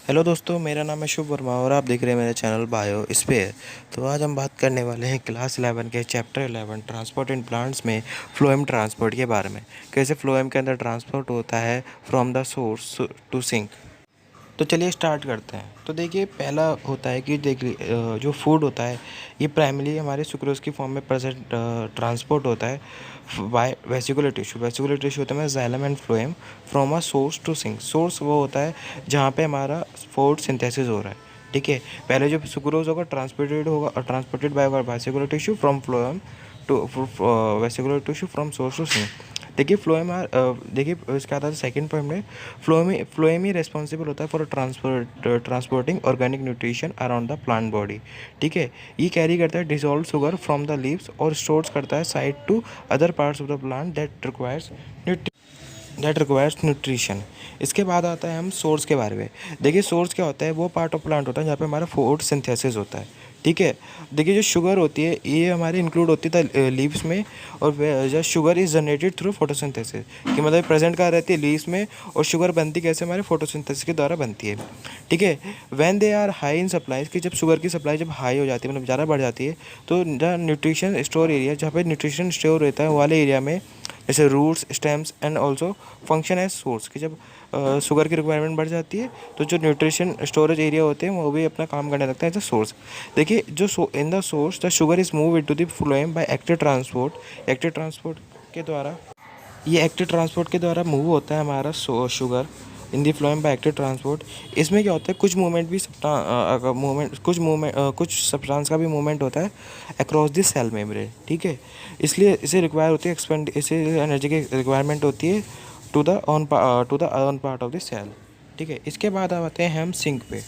Hello दोस्तों, मेरा नाम है शुभ वर्मा और आप देख रहे हैं मेरा चैनल बायो स्पेयर। तो आज हम बात करने वाले हैं क्लास 11 के चैप्टर 11 ट्रांसपोर्ट इन प्लांट्स में फ्लोएम ट्रांसपोर्ट के बारे में। कैसे फ्लोएम के अंदर ट्रांसपोर्ट होता है from the source to sink. तो चलिए स्टार्ट करते हैं। तो देखिए, पहला होता है कि जो फूड होता है ये प्राइमरी हमारे सुक्रोज की फॉर्म में प्रेजेंट ट्रांसपोर्ट होता है by vascular tissue. Vascular tissue होता है xylem and phloem from a source to sink. Source वो होता है जहाँ पे हमारा फूड सिंथेसिस हो रहा है। ठीक है, पहले जो सुक्रोज होगा transported by vascular tissue from phloem to vascular tissue from source to sink. देखिए देखिए इसका आता है सेकंड पॉइंट में फ्लोएम ही रिस्पॉन्सिबल होता है for transporting organic nutrition around the plant body. ठीक है, ये कैरी करता है dissolve sugar from the leaves और स्टोर्स करता है side to other parts of the plant that requires nutrition. इसके बाद आता है हम सोर्स के बारे में। देखिए, सोर्स क्या होता है, वो पार्ट ऑफ प्लांट होता है जहाँ पे हमारा फूड सिंथेसिस होता है। ठीक है, देखिए जो शुगर होती है ये हमारे इंक्लूड होती है लीव्स में, और जो sugar is generated through photosynthesis. कि मतलब प्रेजेंट कहाँ रहती है, लीव्स में, और शुगर बनती कैसे, हमारे फोटोसिंथेसिस के द्वारा बनती है। ठीक है, when they are high in supplies, कि जब शुगर की सप्लाई जब हाई हो जाती है, मतलब ज़्यादा बढ़ जाती है, तो द न्यूट्रिशन स्टोर एरिया, जहाँ पे न्यूट्रिशन स्टोर रहता है वाले एरिया में, जैसे roots stems and also function as source. कि जब शुगर की रिक्वायरमेंट बढ़ जाती है तो जो न्यूट्रिशन स्टोरेज एरिया होते हैं वो भी अपना काम करने लगता है एज अ सोर्स। देखिए, जो in the source the sugar is move into the phloem by active transport. Active transport के द्वारा एक्टिव ट्रांसपोर्ट के द्वारा मूव होता है हमारा sugar in the phloem by active transport. इसमें क्या होता है, कुछ सब्सटेंस का भी मूवमेंट होता है अक्रॉस द सेल मेम्ब्रेन। ठीक है, इसलिए इसे रिक्वायर होती है इसे एनर्जी की रिक्वायरमेंट होती है to the on part of the cell. ठीक है, इसके बाद आते हैं हम सिंक पे।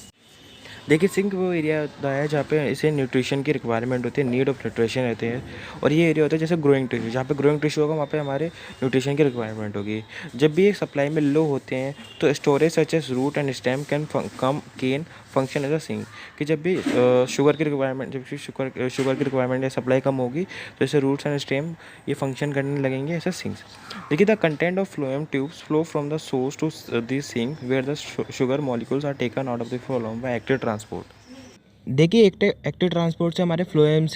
देखिए, सिंक वो एरिया होता है जहाँ पे इसे न्यूट्रिशन की रिक्वायरमेंट होती है, नीड ऑफ न्यूट्रिशन रहते हैं। और ये एरिया होता है जैसे ग्रोइंग टिश्यू, जहाँ पे ग्रोइंग टिश्यू होगा वहाँ पे हमारे न्यूट्रिशन की रिक्वायरमेंट होगी। जब भी एक सप्लाई में लो होते हैं तो storage such as root and stem can function as a sink. कि जब भी शुगर की रिक्वायरमेंट या सप्लाई कम होगी तो जैसे रूट्स एंड स्टेम ये फंक्शन करने लगेंगे ऐसे सिंक्स। देखिए, the content of phloem tubes flow from the source to the sink where the sugar molecules are taken out of the phloem by active transport. देखिए, active transport से हमारे phloem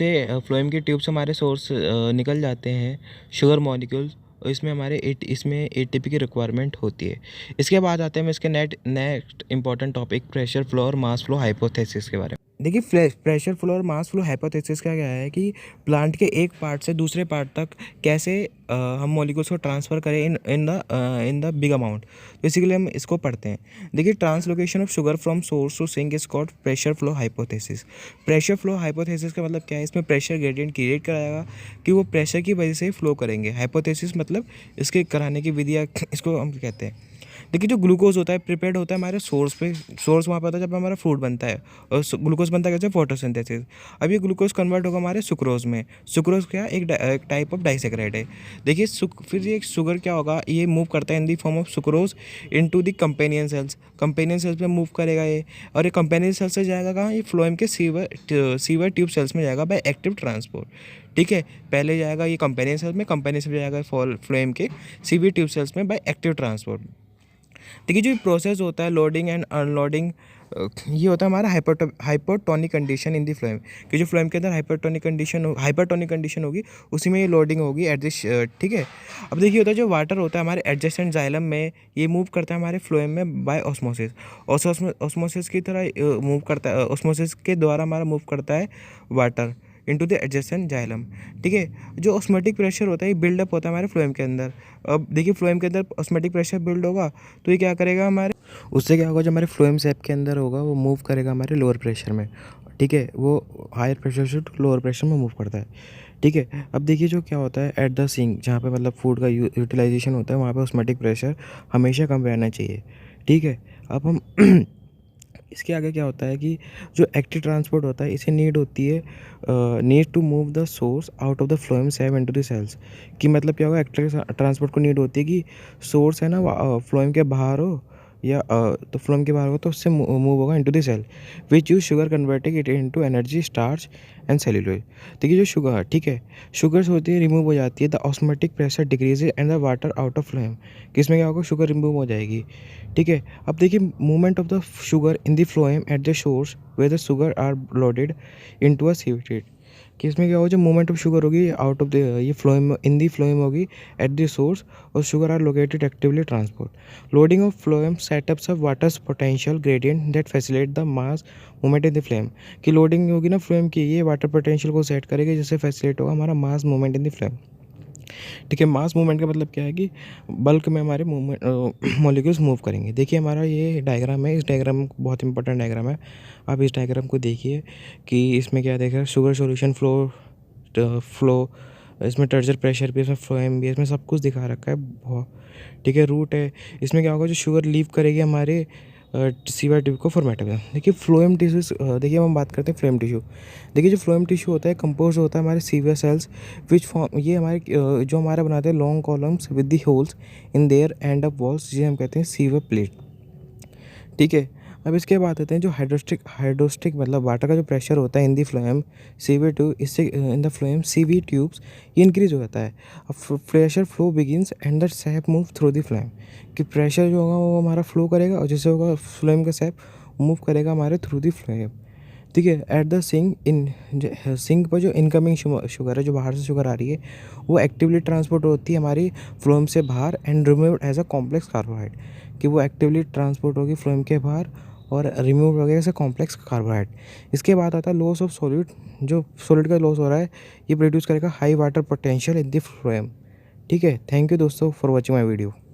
की tube से हमारे सोर्स निकल जाते हैं शुगर मॉलिक्यूल्स। और इसमें एटीपी की रिक्वायरमेंट होती है। इसके बाद आते हैं हम इसके next important topic pressure flow और मास फ्लो हाइपोथेसिस के बारे में। देखिए, प्रेशर फ्लो और मास फ्लो हाइपोथेसिस का क्या है कि प्लांट के एक पार्ट से दूसरे पार्ट तक कैसे हम मॉलिक्यूल्स को ट्रांसफ़र करें in the big amount. Basically हम इसको पढ़ते हैं। देखिए, translocation of sugar from source to sink is called pressure flow hypothesis. Pressure flow hypothesis का मतलब क्या है, इसमें प्रेशर ग्रेडियंट क्रिएट कराएगा कि वो प्रेशर की वजह से फ्लो करेंगे। हाइपोथेसिस मतलब इसके कराने की विधियाँ, इसको हम कहते हैं। देखिए, जो ग्लूकोज होता है प्रिपेयर्ड होता है हमारे सोर्स पे। सोर्स वहाँ पे होता है जब हमारा फूड बनता है, और ग्लूकोज बनता है कैसे, फोटोसिंथेसिस। अब ये ग्लूकोज कन्वर्ट होगा हमारे सुक्रोज में। सुक्रोज क्या, एक टाइप ऑफ डाइसेक्राइड है। देखिए, फिर ये शुगर क्या होगा, ये मूव करता है in the form of sucrose into the companion cells. Companion cells में मूव करेगा ये, और ये कंपेनियन सेल्स से जाएगा कहाँ, ये फ्लोएम के सीवर ट्यूब सेल्स में जाएगा बाय एक्टिव ट्रांसपोर्ट। ठीक है, पहले जाएगा ये कंपेनियन सेल्स में, कंपेनियन सेल्स में जाएगा फ्लोएम के सीवी ट्यूब सेल्स में बाय एक्टिव ट्रांसपोर्ट। देखिए, जो प्रोसेस होता है लोडिंग एंड अनलोडिंग, ये होता है हमारा hypertonic condition in the phloem. कि जो फ्लोएम के अंदर हाइपरटोनिक कंडीशन होगी उसी में ये लोडिंग होगी एट दिस। ठीक है, अब देखिए, होता है जो वाटर होता है हमारे एडजेसेंट जाइलम में, ये मूव करता है हमारे फ्लोएम में बाय ऑस्मोसिस। ऑस्मोसिस की तरह मूव करता है, ऑस्मोसिस के द्वारा हमारा मूव करता है water into the adjacent xylem. ठीक है, जो ऑस्मोटिक प्रेशर होता है ये बिल्डअप होता है हमारे फ्लोएम के अंदर। अब देखिए, फ्लोएम के अंदर ऑस्मोटिक प्रेशर बिल्ड होगा तो ये क्या करेगा, उससे क्या होगा, जो हमारे फ्लोएम सैप के अंदर होगा वो मूव करेगा हमारे लोअर प्रेशर में। ठीक है, वो हायर प्रेशर से लोअर प्रेशर में मूव करता है। ठीक है, अब देखिए जो क्या होता है एट द सिंक, जहाँ पे मतलब फूड का यूटिलाइजेशन होता है वहाँ पे ऑस्मोटिक प्रेशर हमेशा कम रहना चाहिए। ठीक है, अब हम इसके आगे क्या होता है कि जो एक्टिव ट्रांसपोर्ट होता है इसे need to move the source out of the phloem sap into the cells. कि मतलब क्या होगा, एक्टिव ट्रांसपोर्ट को नीड होती है कि सोर्स है ना फ्लोएम के बाहर हो, या तो फ्लोएम के बाहर होगा तो उससे मूव होगा into the cell which use sugar converting it into energy starch and cellulose. देखिए जो शुगर, ठीक है, शुगर्स होती है रिमूव हो जाती है, the osmotic pressure decrease and the water out of phloem. किसमें क्या होगा, शुगर रिमूव हो जाएगी, ठीक है। अब देखिए movement of the sugar in the phloem at the source where the sugar are loaded into a sieve tube. कि इसमें क्या होगा, जो मूवमेंट ऑफ शुगर होगी आउट ऑफ द ये फ्लोएम इन दी फ्लोएम होगी एट द सोर्स और sugar are located actively transport. Loading of phloem setups of waters potential gradient that facilitate the mass movement in the phloem. की loading होगी ना flame की, ये water potential को set करेगी जिससे फैसिलिटेट होगा हमारा मास मूवमेंट इन द फ्लेम, ठीक है। मास मूवमेंट का मतलब क्या है कि बल्क में हमारे मूवमेंट मॉलिक्यूल्स मूव करेंगे। देखिए हमारा ये डायग्राम है, इस डायग्राम बहुत इंपॉर्टेंट डायग्राम है। आप इस डायग्राम को देखिए कि इसमें क्या देख रहा है, शुगर सॉल्यूशन फ्लो, इसमें टर्जर प्रेशर भी, इसमें फ्लोएम भी, इसमें सब कुछ दिखा रखा है बहुत, ठीक है। रूट है, इसमें क्या होगा, जो शुगर लीव करेगी हमारे सीवा ट्यूब को फॉर्मेट में। देखिए फ्लोएम टिश्यूज, देखिए हम बात करते हैं फ्लोएम टिश्यू। देखिए जो फ्लोएम टिश्यू होता है कंपोज होता है हमारे सीवियर सेल्स विच फॉर्म, ये हमारे जो हमारा बनाते हैं long columns with the holes in their end of walls, जिसे हम कहते हैं सीवियर प्लेट, ठीक है। अब इसके बाद आते हैं जो हाइड्रोस्टिक मतलब वाटर का जो प्रेशर होता है in the phloem CV tube, इससे इन द फ्लोएम सीवी ट्यूब्स ये इंक्रीज हो जाता है। अब pressure flow begins and the SAP move through the phloem. कि प्रेशर जो होगा वो हमारा फ्लो करेगा और जिससे होगा फ्लोएम का सैप मूव करेगा हमारे थ्रू द फ्लोएम, ठीक है। एट द सिंक पर जो इनकमिंग शुगर है, जो बाहर से शुगर आ रही है, वो एक्टिवली ट्रांसपोर्ट होती है हमारी फ्लोएम से बाहर and removed as a complex carbohydrate. कि वो एक्टिवली ट्रांसपोर्ट होगी फ्लोएम के बाहर और रिमूव वगैरह से कॉम्प्लेक्स कार्बोहाइड्रेट। इसके बाद आता है लॉस ऑफ सॉलिड, जो सॉलिड का लॉस हो रहा है ये प्रोड्यूस करेगा high water potential in the phloem, ठीक है। थैंक यू दोस्तों फॉर वॉचिंग माई वीडियो।